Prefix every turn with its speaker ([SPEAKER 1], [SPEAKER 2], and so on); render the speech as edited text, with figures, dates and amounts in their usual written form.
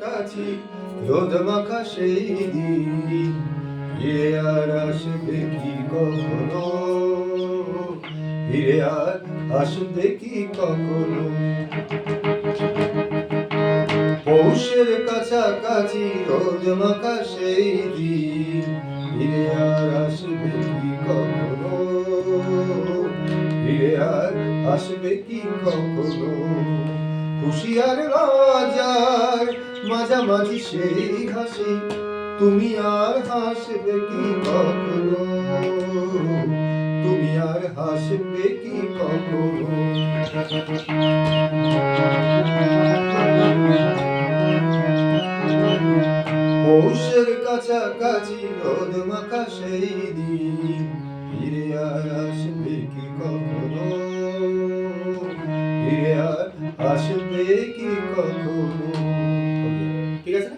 [SPEAKER 1] কাছি রোদ মাখা সেই দিন ফিরে আর আসবে কি কখনো, ফিরে আর আসবে কি কখনো। পৌষের কাছাকাছি রোদ মাখা সেই দিন ফিরে আর আসবে কি কখনো, ফিরে আর আসবে কি কখনো। খুশি আর লজ্জার মাঝামাঝি সেই হাসি তুমি আর হাসবে কি কখনো, তুমি আর হাসবে কি কখনো। পৌষের কাছাকাছি রোদ মাখা সেই দিন ফিরে আর আসবে কি কখনো, ফিরে আর আসবে কি কখনো। ঠিক আছে।